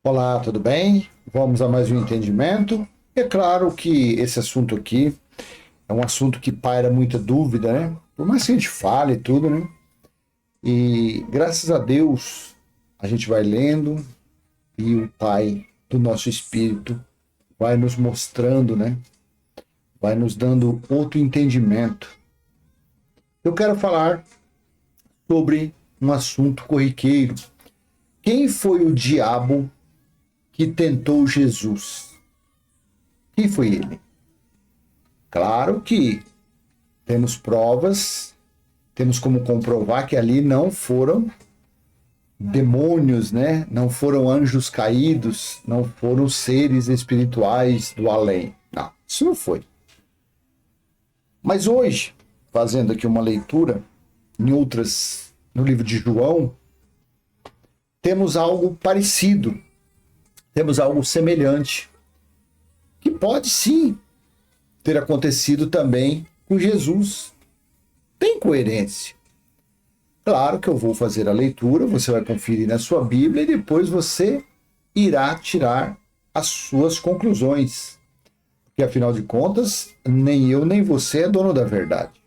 Olá, tudo bem? Vamos a mais um entendimento. É claro que esse assunto aqui é um assunto que paira muita dúvida, né? Por mais que a gente fale e tudo, né? E graças a Deus a gente vai lendo e o Pai do nosso espírito vai nos mostrando, né? Vai nos dando outro entendimento. Eu quero falar sobre um assunto corriqueiro. Quem foi o diabo que tentou Jesus? Quem foi ele? Claro que temos provas, temos como comprovar que ali não foram demônios, né? Não foram anjos caídos, não foram seres espirituais do além. Não, isso não foi. Mas hoje, fazendo aqui uma leitura no livro de João, temos algo parecido, temos algo semelhante, que pode sim ter acontecido também com Jesus. Tem coerência. Claro que eu vou fazer a leitura, você vai conferir na sua Bíblia e depois você irá tirar as suas conclusões. Porque afinal de contas, nem eu nem você é dono da verdade,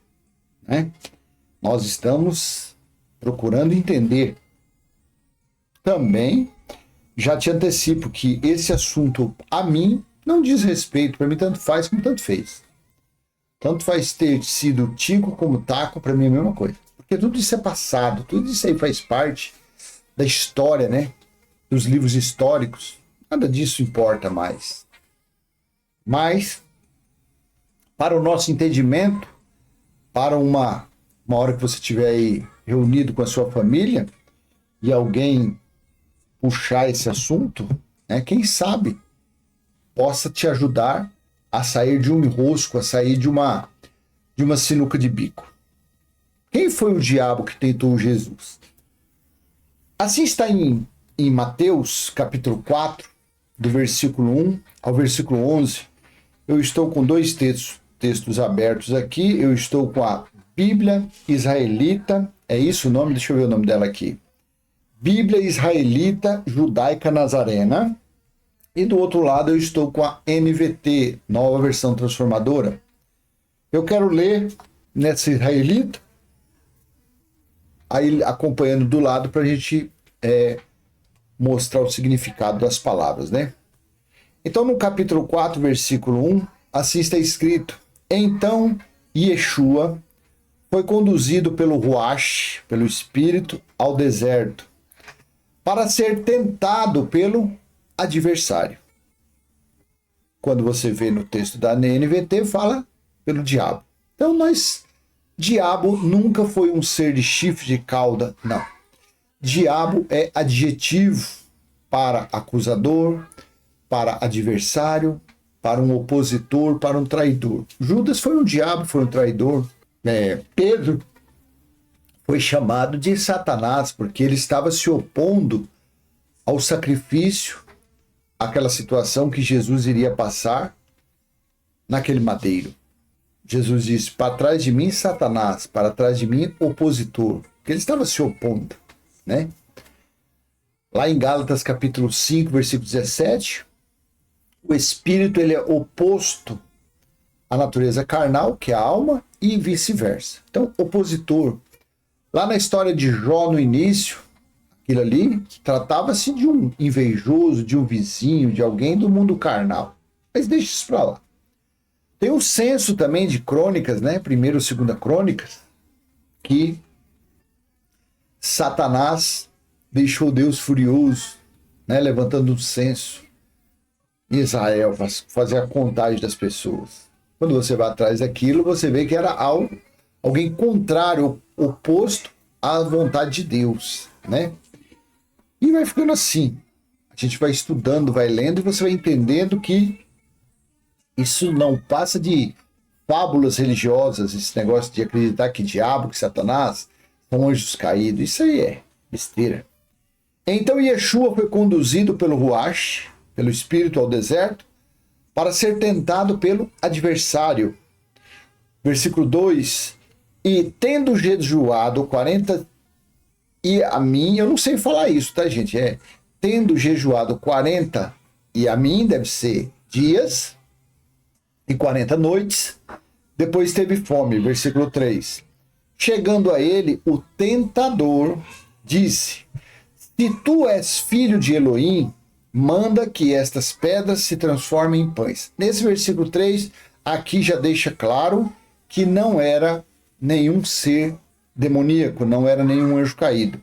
né? Nós estamos procurando entender. Também já te antecipo que esse assunto a mim não diz respeito, para mim tanto faz como tanto fez. Tanto faz ter sido tico como taco, para mim é a mesma coisa. Porque tudo isso é passado, tudo isso aí faz parte da história, né? Dos livros históricos. Nada disso importa mais. Mas, para o nosso entendimento, para uma hora que você estiver aí reunido com a sua família e alguém puxar esse assunto, né? Quem sabe possa te ajudar a sair de um enrosco, a sair de uma sinuca de bico. Quem foi o diabo que tentou Jesus? Assim está em Mateus, capítulo 4, do versículo 1 ao versículo 11. Eu estou com dois textos abertos aqui. Eu estou com a Bíblia Israelita. É isso o nome? Deixa eu ver o nome dela aqui. Bíblia Israelita Judaica Nazarena. E do outro lado eu estou com a NVT, Nova Versão Transformadora. Eu quero ler nessa israelita, aí acompanhando do lado para a gente mostrar o significado das palavras, né? Então no capítulo 4, versículo 1, assim está escrito: Então Yeshua foi conduzido pelo Ruach, pelo Espírito, ao deserto, para ser tentado pelo adversário. Quando você vê no texto da NVT, fala pelo diabo. Então, diabo nunca foi um ser de chifre de cauda, não. Diabo é adjetivo para acusador, para adversário, para um opositor, para um traidor. Judas foi um diabo, foi um traidor. Pedro foi chamado de Satanás, porque ele estava se opondo ao sacrifício, aquela situação que Jesus iria passar naquele madeiro. Jesus disse: para trás de mim, Satanás, para trás de mim, opositor. Porque ele estava se opondo, né? Lá em Gálatas, capítulo 5, versículo 17, o espírito ele é oposto à natureza carnal, que é a alma, e vice-versa. Então, opositor. Lá na história de Jó, no início, aquilo ali tratava-se de um invejoso, de um vizinho, de alguém do mundo carnal. Mas deixa isso para lá. Tem o censo também de crônicas, né? Primeira e segunda crônicas, que Satanás deixou Deus furioso, né? Levantando um censo em Israel, fazer a contagem das pessoas. Quando você vai atrás daquilo, você vê que era alguém contrário, oposto à vontade de Deus, né? E vai ficando assim. A gente vai estudando, vai lendo e você vai entendendo que isso não passa de fábulas religiosas, esse negócio de acreditar que diabo, que Satanás são anjos caídos. Isso aí é besteira. Então Yeshua foi conduzido pelo Ruach, pelo Espírito, ao deserto, para ser tentado pelo adversário. Versículo 2: E tendo jejuado 40 e a mim, eu não sei falar isso, tá, gente? tendo jejuado 40, e a mim deve ser dias, e 40 noites, depois teve fome. Versículo 3. Chegando a ele, o tentador disse: se tu és filho de Elohim, manda que estas pedras se transformem em pães. Nesse versículo 3, aqui já deixa claro que não era nenhum ser demoníaco, não era nenhum anjo caído.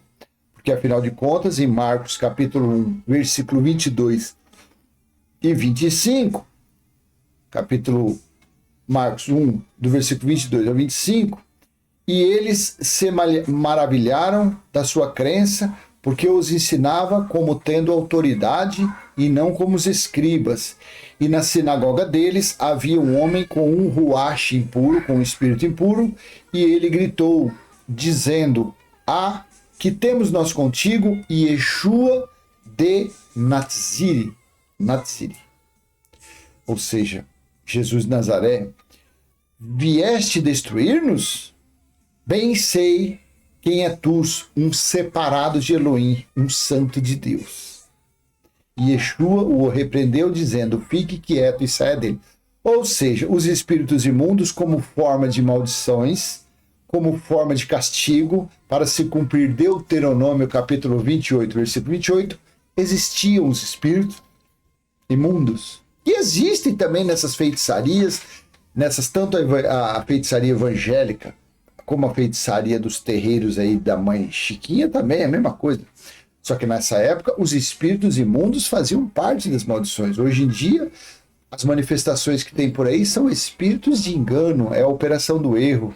Porque, afinal de contas, em Marcos capítulo 1, versículo 22 e 25, capítulo Marcos 1, do versículo 22 ao 25, e eles se maravilharam da sua crença, porque os ensinava como tendo autoridade e não como os escribas. E na sinagoga deles havia um homem com um ruach impuro, com um espírito impuro, e ele gritou, dizendo: ah, que temos nós contigo, Yeshua de Natziri. Ou seja, Jesus de Nazaré, vieste destruir-nos? Bem sei quem é tu, um separado de Elohim, um santo de Deus. E Yeshua o repreendeu, dizendo: fique quieto e saia dele. Ou seja, os espíritos imundos, como forma de maldições, como forma de castigo, para se cumprir Deuteronômio capítulo 28, versículo 28, existiam os espíritos imundos. E existem também nessas feitiçarias, tanto a feitiçaria evangélica, como a feitiçaria dos terreiros aí da mãe Chiquinha também é a mesma coisa. Só que nessa época, os espíritos imundos faziam parte das maldições. Hoje em dia, as manifestações que tem por aí são espíritos de engano, é a operação do erro.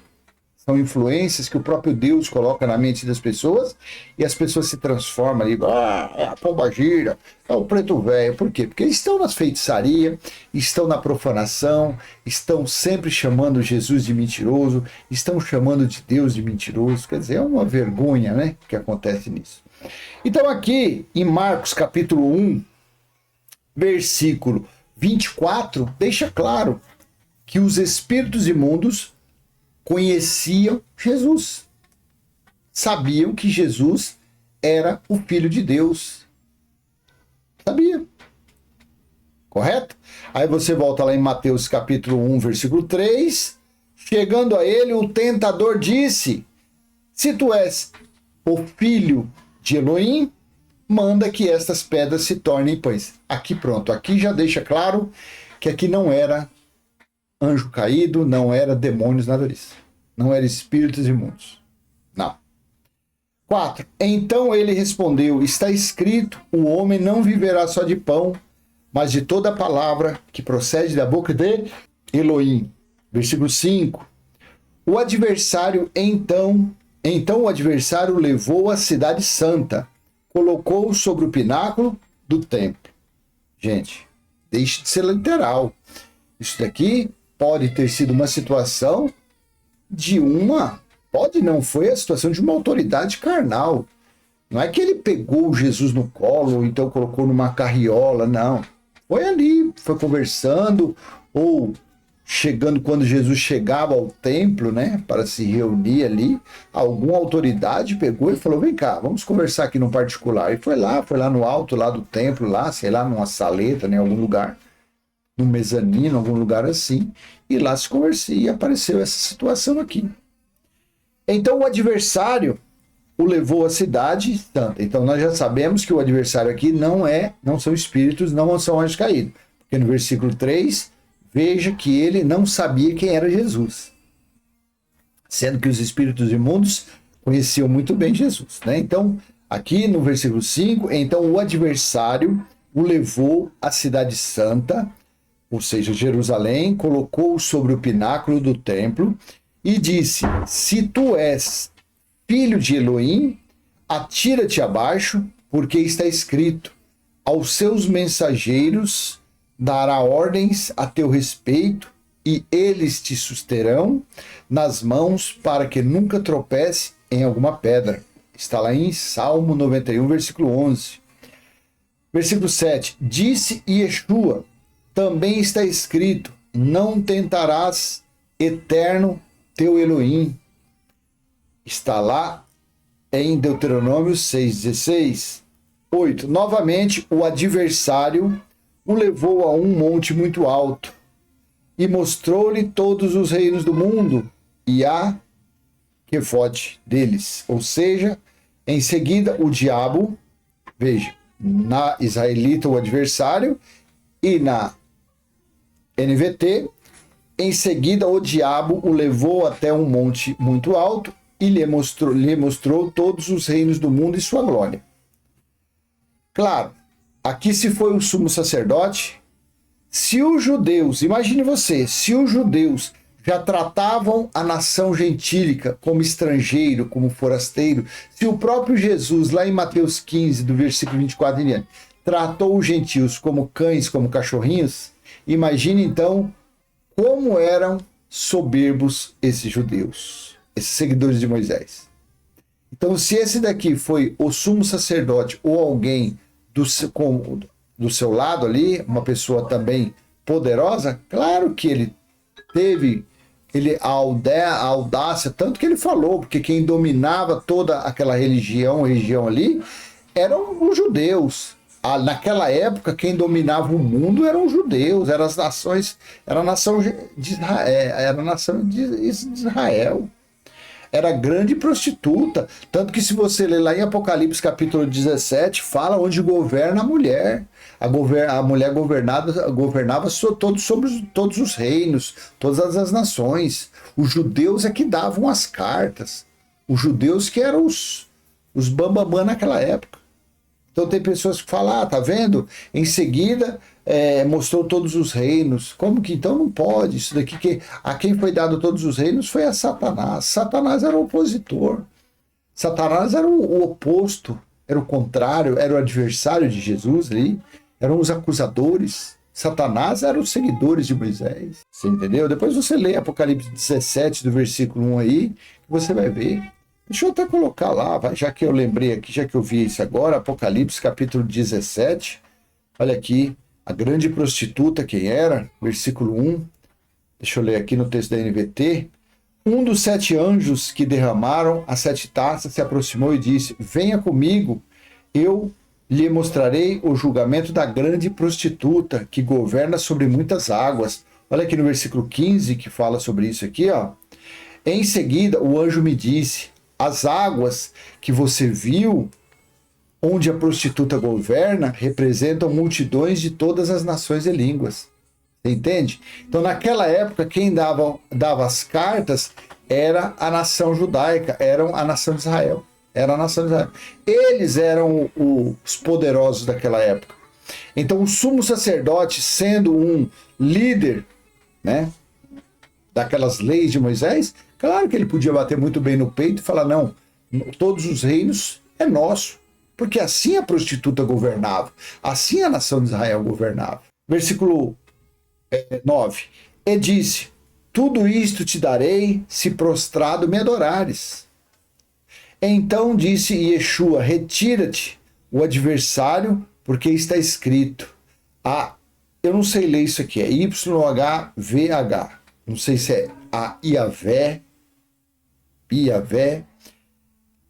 São influências que o próprio Deus coloca na mente das pessoas e as pessoas se transformam ali. Ah, é a pombagira, é o preto velho. Por quê? Porque estão nas feitiçarias, estão na profanação, estão sempre chamando Jesus de mentiroso, estão chamando de Deus de mentiroso. Quer dizer, é uma vergonha, né, que acontece nisso. Então aqui em Marcos capítulo 1, versículo 24, deixa claro que os espíritos imundos conheciam Jesus, sabiam que Jesus era o Filho de Deus. Sabia. Correto? Aí você volta lá em Mateus capítulo 1, versículo 3. Chegando a ele, o tentador disse: se tu és o Filho de Elohim, manda que estas pedras se tornem pães. Aqui pronto, aqui já deixa claro que aqui não era anjo caído, não era demônios, nada disso. Não era espíritos imundos. Não. 4. Então ele respondeu: está escrito, o homem não viverá só de pão, mas de toda a palavra que procede da boca de Elohim. Versículo 5. O adversário então o adversário levou a cidade santa, colocou-o sobre o pináculo do templo. Gente, deixe de ser literal. Isso daqui pode ter sido uma situação não foi a situação de uma autoridade carnal. Não é que ele pegou Jesus no colo, ou então colocou numa carriola, não. Foi ali, foi conversando, ou chegando quando Jesus chegava ao templo, né, para se reunir ali, alguma autoridade pegou e falou: vem cá, vamos conversar aqui no particular. E foi lá no alto lá do templo, lá, sei lá, numa saleta, né, em algum lugar, no mezanino, algum lugar assim, e lá se conversou e apareceu essa situação aqui. Então o adversário o levou à cidade santa. Então nós já sabemos que o adversário aqui não são espíritos, não são anjos caídos. Porque no versículo 3, veja que ele não sabia quem era Jesus. Sendo que os espíritos imundos conheciam muito bem Jesus, né? Então, aqui no versículo 5, então o adversário o levou à cidade santa, ou seja, Jerusalém, colocou-o sobre o pináculo do templo e disse: se tu és filho de Elohim, atira-te abaixo, porque está escrito: aos seus mensageiros dará ordens a teu respeito, e eles te susterão nas mãos para que nunca tropece em alguma pedra. Está lá em Salmo 91, versículo 11. Versículo 7. Disse Yeshua: também está escrito: não tentarás eterno teu Elohim. Está lá em Deuteronômio 6,16. 8. Novamente, o adversário o levou a um monte muito alto e mostrou-lhe todos os reinos do mundo e a quefote deles. Ou seja, em seguida o diabo, veja, na israelita o adversário e na NVT, em seguida o diabo o levou até um monte muito alto e lhe mostrou todos os reinos do mundo e sua glória. Claro, aqui se foi o sumo sacerdote. Se os judeus, imagine você, se os judeus já tratavam a nação gentílica como estrangeiro, como forasteiro, se o próprio Jesus, lá em Mateus 15, do versículo 24 em diante, tratou os gentios como cães, como cachorrinhos, imagine então como eram soberbos esses judeus, esses seguidores de Moisés. Então, se esse daqui foi o sumo sacerdote ou alguém do seu lado ali, uma pessoa também poderosa, claro que ele teve a audácia, tanto que ele falou, porque quem dominava toda aquela religião ali, eram os judeus. Naquela época, quem dominava o mundo eram os judeus, eram as nações, era a nação de Israel, era a nação de Israel. Era grande prostituta, tanto que se você ler lá em Apocalipse capítulo 17, fala onde governa a mulher. A mulher governava sobre todos os reinos, todas as nações. Os judeus é que davam as cartas. Os judeus que eram os bambambã naquela época. Então tem pessoas que falam, tá vendo? Em seguida mostrou todos os reinos. Como que então não pode? Isso daqui, a quem foi dado todos os reinos foi a Satanás. Satanás era o opositor. Satanás era o oposto, era o contrário, era o adversário de Jesus ali. Eram os acusadores. Satanás eram os seguidores de Moisés. Você entendeu? Depois você lê Apocalipse 17, do versículo 1 aí, que você vai ver. Deixa eu até colocar lá, já que eu lembrei aqui, já que eu vi isso agora, Apocalipse capítulo 17. Olha aqui, a grande prostituta, quem era? Versículo 1. Deixa eu ler aqui no texto da NVT. Um dos 7 anjos que derramaram as 7 taças se aproximou e disse: venha comigo, eu lhe mostrarei o julgamento da grande prostituta que governa sobre muitas águas. Olha aqui no versículo 15 que fala sobre isso aqui, ó. Em seguida, o anjo me disse: as águas que você viu, onde a prostituta governa, representam multidões de todas as nações e línguas. Você entende? Então, naquela época, quem dava as cartas era a nação judaica, era a nação de Israel. Era a nação de Israel. Eles eram os poderosos daquela época. Então, o sumo sacerdote, sendo um líder, né, daquelas leis de Moisés, claro que ele podia bater muito bem no peito e falar, não, todos os reinos é nosso. Porque assim a prostituta governava, assim a nação de Israel governava. Versículo 9. E disse: tudo isto te darei se prostrado me adorares. Então disse Yeshua: retira-te, o adversário, porque está escrito. Eu não sei ler isso aqui, é YHVH. Não sei se é a Iavé,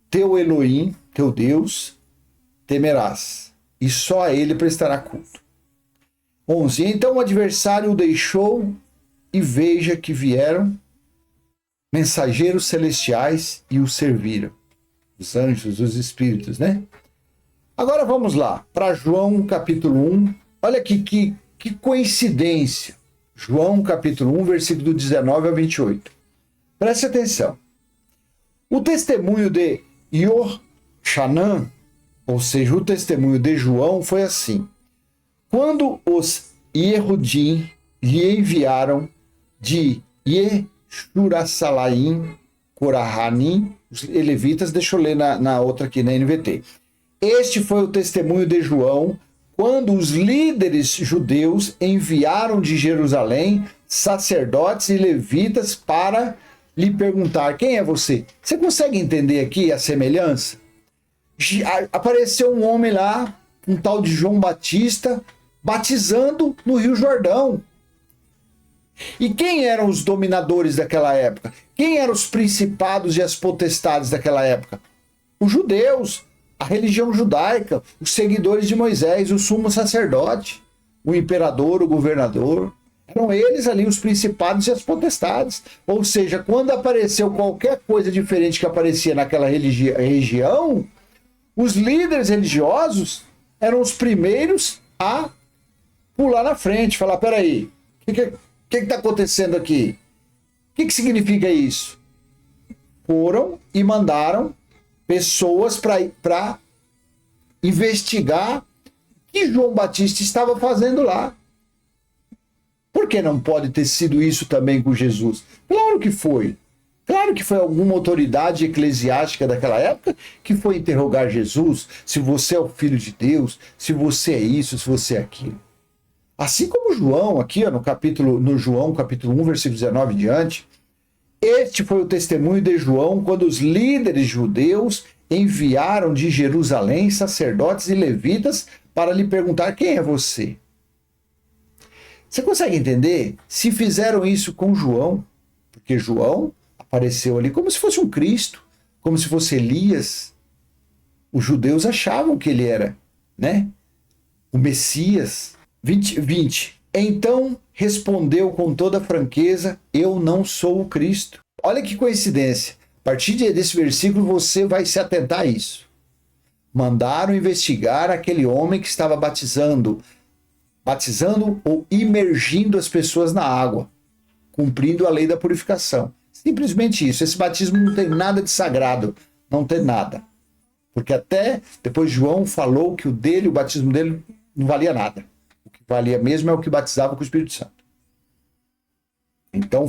teu Elohim, teu Deus, temerás, e só a ele prestará culto. 11. Então o adversário o deixou, e veja que vieram mensageiros celestiais e o serviram. Os anjos, os espíritos, né? Agora vamos lá, para João capítulo 1. Olha aqui que coincidência. João capítulo 1, versículo 19 a 28. Preste atenção. O testemunho de Yochanan, ou seja, o testemunho de João, foi assim. Quando os Yehudim lhe enviaram de Yeshurasalaim, Corahanim, os levitas, deixa eu ler na outra aqui, na NVT. Este foi o testemunho de João, quando os líderes judeus enviaram de Jerusalém sacerdotes e levitas para lhe perguntar: quem é você? Você consegue entender aqui a semelhança? Apareceu um homem lá, um tal de João Batista, batizando no Rio Jordão. E quem eram os dominadores daquela época? Quem eram os principados e as potestades daquela época? Os judeus. a religião judaica, os seguidores de Moisés, o sumo sacerdote, o imperador, o governador. Eram eles ali os principados e as potestades. Ou seja, quando apareceu qualquer coisa diferente que aparecia naquela região, os líderes religiosos eram os primeiros a pular na frente, falar, peraí, o que está acontecendo aqui? O que significa isso? Foram e mandaram pessoas para investigar o que João Batista estava fazendo lá. Por que não pode ter sido isso também com Jesus? Claro que foi. Claro que foi alguma autoridade eclesiástica daquela época que foi interrogar Jesus, se você é o Filho de Deus, se você é isso, se você é aquilo. Assim como João, aqui ó, no João, capítulo 1, versículo 19 em diante, este foi o testemunho de João quando os líderes judeus enviaram de Jerusalém sacerdotes e levitas para lhe perguntar: quem é você? Você consegue entender? Se fizeram isso com João, porque João apareceu ali como se fosse um Cristo, como se fosse Elias. Os judeus achavam que ele era, né, o Messias. 20. Então respondeu com toda franqueza: eu não sou o Cristo. Olha que coincidência. A partir desse versículo você vai se atentar a isso. Mandaram investigar aquele homem que estava batizando ou imergindo as pessoas na água, cumprindo a lei da purificação. Simplesmente isso. Esse batismo não tem nada de sagrado, não tem nada. Porque até depois João falou que o batismo dele não valia nada. O que valia mesmo é o que batizava com o Espírito Santo. Então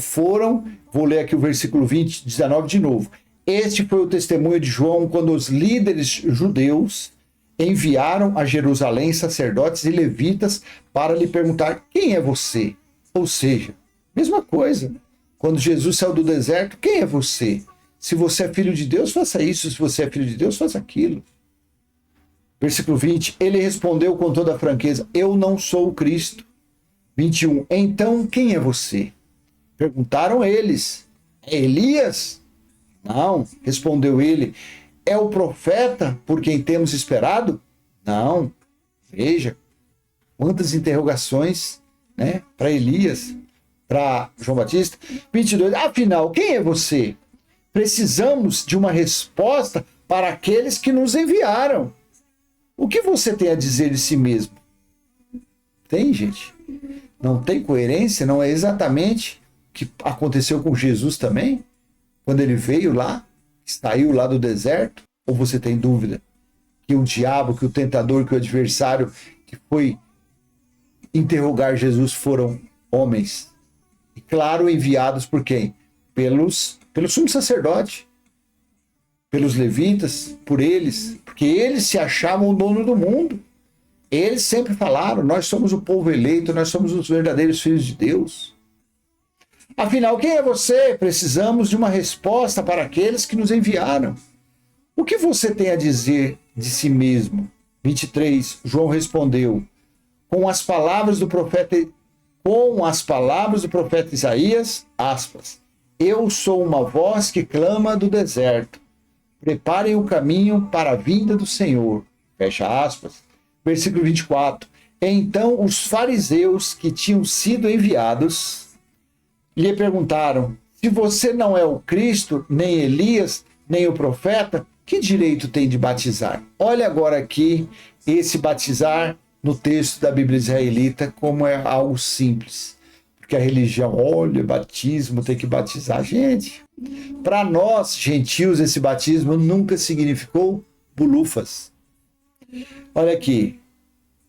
vou ler aqui o versículo 19 de novo. Este foi o testemunho de João quando os líderes judeus enviaram a Jerusalém sacerdotes e levitas para lhe perguntar: quem é você? Ou seja, mesma coisa. Quando Jesus saiu do deserto, quem é você? Se você é filho de Deus, faça isso. Se você é filho de Deus, faça aquilo. Versículo 20. Ele respondeu com toda franqueza: eu não sou o Cristo. 21. Então, quem é você? Perguntaram eles: é Elias? Não, respondeu ele. É o profeta por quem temos esperado? Não. Veja, quantas interrogações, né, para Elias, para João Batista. 22. Afinal, quem é você? Precisamos de uma resposta para aqueles que nos enviaram. O que você tem a dizer de si mesmo? Tem, gente? Não tem coerência? Não é exatamente o que aconteceu com Jesus também? Quando ele veio lá, saiu lá do deserto? Ou você tem dúvida que o diabo, que o tentador, que o adversário que foi interrogar Jesus foram homens? E claro, enviados por quem? Pelo sumo sacerdote, pelos levitas, por eles, porque eles se achavam o dono do mundo. Eles sempre falaram: nós somos o povo eleito, nós somos os verdadeiros filhos de Deus. Afinal, quem é você? Precisamos de uma resposta para aqueles que nos enviaram. O que você tem a dizer de si mesmo? 23, João respondeu: com as palavras do profeta Isaías, aspas, eu sou uma voz que clama do deserto. Preparem o caminho para a vinda do Senhor. Fecha aspas. Versículo 24. Então os fariseus que tinham sido enviados lhe perguntaram: se você não é o Cristo, nem Elias, nem o profeta, que direito tem de batizar? Olha agora aqui esse batizar no texto da Bíblia israelita como é algo simples. Porque a religião, olha, batismo, tem que batizar. Gente, para nós, gentios, esse batismo nunca significou bulufas. Olha aqui,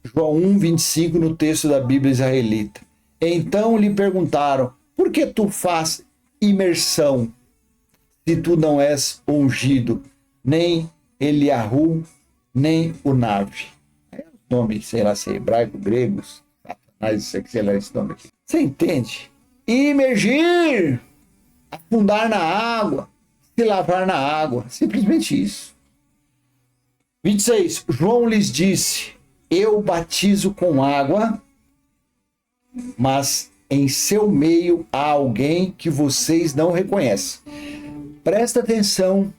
João 1, 25, no texto da Bíblia israelita. Então lhe perguntaram: por que tu faz imersão, se tu não és ungido, nem Eliahu, nem o Nave? É o nome, sei lá, se é hebraico, grego, satanás, sei lá esse nome aqui. Você entende? Imergir, afundar na água, se lavar na água, simplesmente isso. 26, João lhes disse: eu batizo com água, mas em seu meio há alguém que vocês não reconhecem. Presta atenção,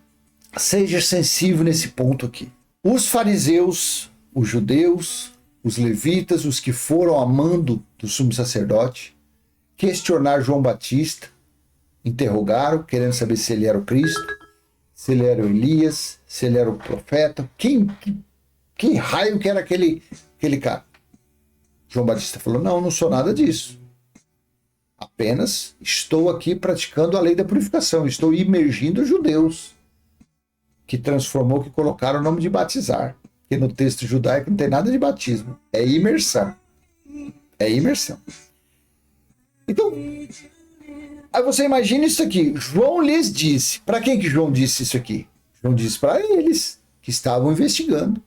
seja sensível nesse ponto aqui. Os fariseus, os judeus, os levitas, os que foram a mando do sumo sacerdote, questionaram João Batista, interrogaram, querendo saber se ele era o Cristo, se ele era o Elias, se ele era o profeta. Que raio que era aquele cara? João Batista falou, não sou nada disso. Apenas estou aqui praticando a lei da purificação, estou imergindo os judeus, que transformou, que colocaram o nome de batizar. Porque no texto judaico não tem nada de batismo, é imersão. É imersão. Então, aí você imagina isso aqui. João lhes disse. Para quem que João disse isso aqui? João disse para eles que estavam investigando.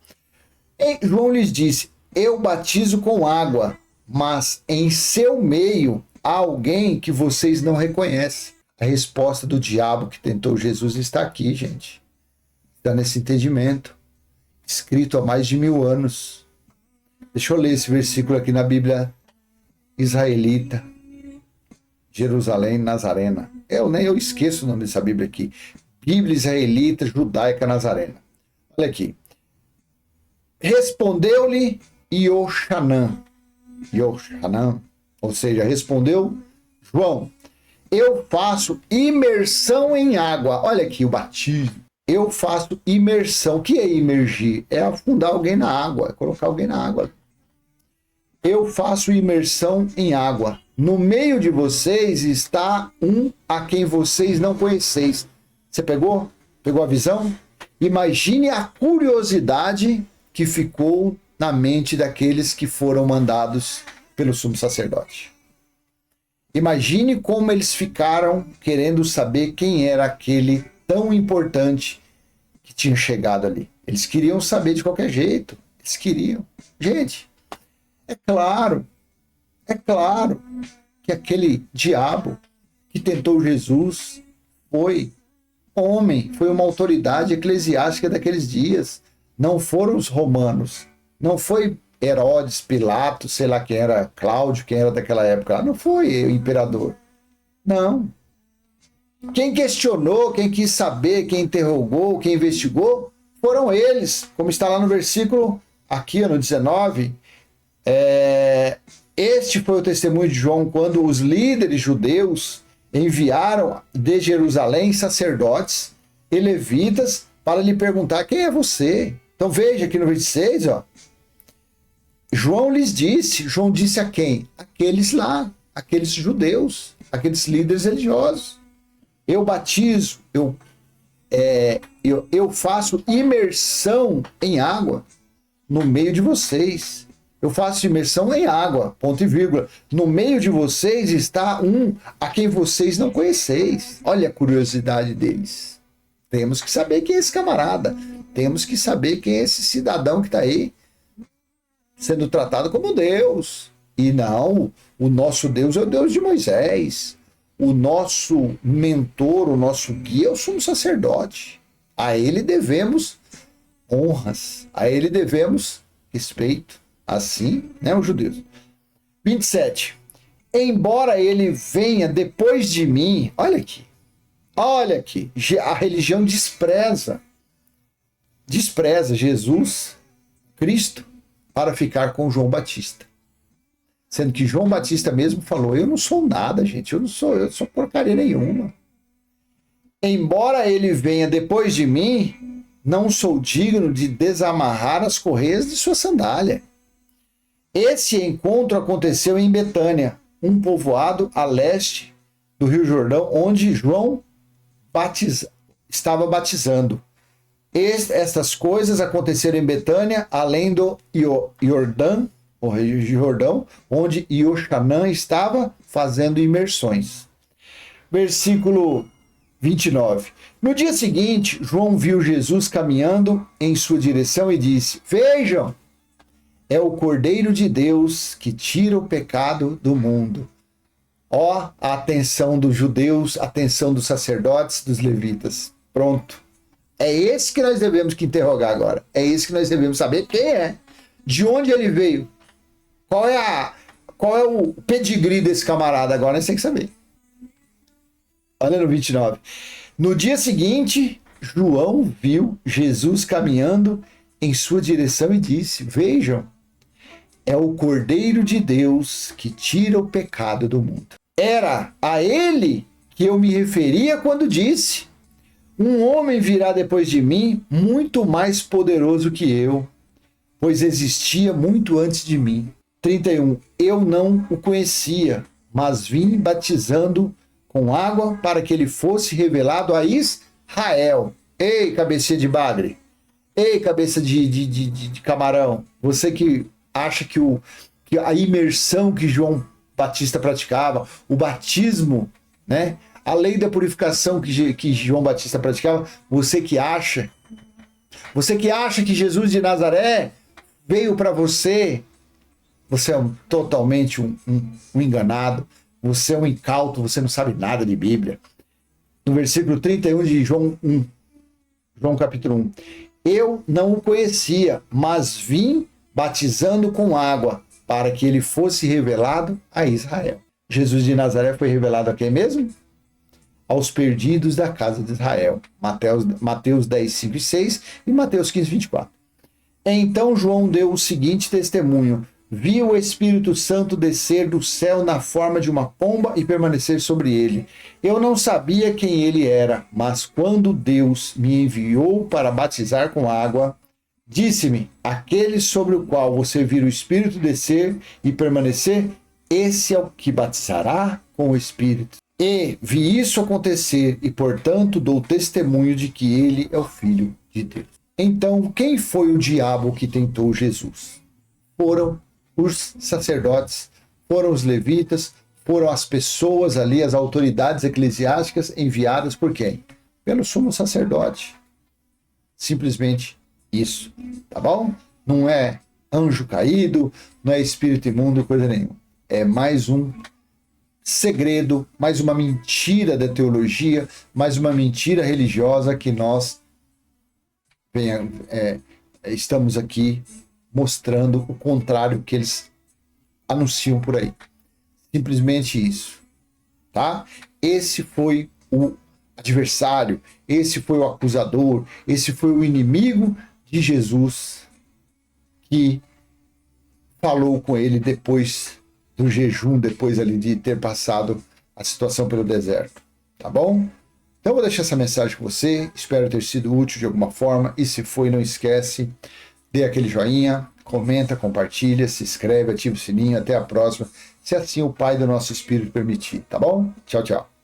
E João lhes disse, eu batizo com água, mas em seu meio há alguém que vocês não reconhecem. A resposta do diabo que tentou Jesus está aqui, gente. Está nesse entendimento. Escrito há mais de 1000 anos. Deixa eu ler esse versículo aqui na Bíblia israelita. Jerusalém Nazarena. Eu esqueço o nome dessa Bíblia aqui. Bíblia israelita judaica Nazarena. Olha aqui. Respondeu-lhe Ioxanã, ou seja, respondeu João, eu faço imersão em água. Olha aqui o batismo. Eu faço imersão. O que é imergir? É afundar alguém na água, é colocar alguém na água. Eu faço imersão em água. No meio de vocês está um a quem vocês não conheceis. Você pegou? Pegou a visão? Imagine a curiosidade que ficou na mente daqueles que foram mandados pelo sumo sacerdote. Imagine como eles ficaram querendo saber quem era aquele tão importante que tinha chegado ali. Eles queriam saber de qualquer jeito. Eles queriam. Gente, é claro que aquele diabo que tentou Jesus foi homem, foi uma autoridade eclesiástica daqueles dias. Não foram os romanos, não foi Herodes, Pilatos, sei lá quem era, Cláudio, quem era daquela época. Não foi o imperador. Não. Quem questionou, quem quis saber, quem interrogou, quem investigou, foram eles. Como está lá no versículo, aqui no 19, este foi o testemunho de João quando os líderes judeus enviaram de Jerusalém sacerdotes e levitas para lhe perguntar quem é você. Então veja aqui no 26, ó. João lhes disse, João disse a quem? Aqueles lá, aqueles judeus, aqueles líderes religiosos. Eu batizo, eu faço imersão em água no meio de vocês. Eu faço imersão em água, ponto e vírgula. No meio de vocês está um a quem vocês não conheceis. Olha a curiosidade deles. Temos que saber quem é esse camarada. Temos que saber quem é esse cidadão que está aí sendo tratado como Deus. E não, o nosso Deus é o Deus de Moisés. O nosso mentor, o nosso guia é o sumo sacerdote. A ele devemos honras. A ele devemos respeito. Assim, né, os judeus. 27. Embora ele venha depois de mim, olha aqui, a religião despreza Jesus, Cristo, para ficar com João Batista. Sendo que João Batista mesmo falou, eu não sou nada, gente, eu sou porcaria nenhuma. Embora ele venha depois de mim, não sou digno de desamarrar as correias de sua sandália. Esse encontro aconteceu em Betânia, um povoado a leste do Rio Jordão, onde João estava batizando. Estas coisas aconteceram em Betânia, além do Jordão, onde Ioxanã estava fazendo imersões. Versículo 29. No dia seguinte, João viu Jesus caminhando em sua direção e disse, vejam, é o Cordeiro de Deus que tira o pecado do mundo. Ó, a atenção dos judeus, a atenção dos sacerdotes, dos levitas. Pronto. É esse que nós devemos que interrogar agora. É esse que nós devemos saber quem é. De onde ele veio. Qual é o pedigree desse camarada agora? Nós temos que saber. Olha no 29. No dia seguinte, João viu Jesus caminhando em sua direção e disse: Vejam, é o Cordeiro de Deus que tira o pecado do mundo. Era a ele que eu me referia quando disse: um homem virá depois de mim, muito mais poderoso que eu, pois existia muito antes de mim. 31. Eu não o conhecia, mas vim batizando com água para que ele fosse revelado a Israel. Ei, cabecinha de bagre! Ei, cabeça de camarão! Você que acha que a imersão que João Batista praticava, o batismo, né? A lei da purificação que João Batista praticava, você que acha que Jesus de Nazaré veio para você, você é totalmente um enganado, você é um incauto, você não sabe nada de Bíblia. No versículo 31 de João capítulo 1. Eu não o conhecia, mas vim batizando com água, para que ele fosse revelado a Israel. Jesus de Nazaré foi revelado a quem mesmo? Aos perdidos da casa de Israel. Mateus 10, 5 e 6 e Mateus 15, 24. Então João deu o seguinte testemunho: vi o Espírito Santo descer do céu na forma de uma pomba e permanecer sobre ele. Eu não sabia quem ele era, mas quando Deus me enviou para batizar com água, disse-me: aquele sobre o qual você vira o Espírito descer e permanecer, esse é o que batizará com o Espírito. E vi isso acontecer e, portanto, dou testemunho de que ele é o Filho de Deus. Então, quem foi o diabo que tentou Jesus? Foram os sacerdotes, foram os levitas, foram as pessoas ali, as autoridades eclesiásticas enviadas por quem? Pelo sumo sacerdote. Simplesmente isso, tá bom? Não é anjo caído, não é espírito imundo, coisa nenhuma. É mais um segredo, mais uma mentira da teologia, mais uma mentira religiosa que nós estamos aqui mostrando o contrário que eles anunciam por aí. Simplesmente isso, tá? Esse foi o adversário, esse foi o acusador, esse foi o inimigo de Jesus que falou com ele depois do jejum, depois ali de ter passado a situação pelo deserto, tá bom? Então eu vou deixar essa mensagem com você, espero ter sido útil de alguma forma, e se foi, não esquece, dê aquele joinha, comenta, compartilha, se inscreve, ativa o sininho, até a próxima, se assim o Pai do nosso Espírito permitir, tá bom? Tchau, tchau.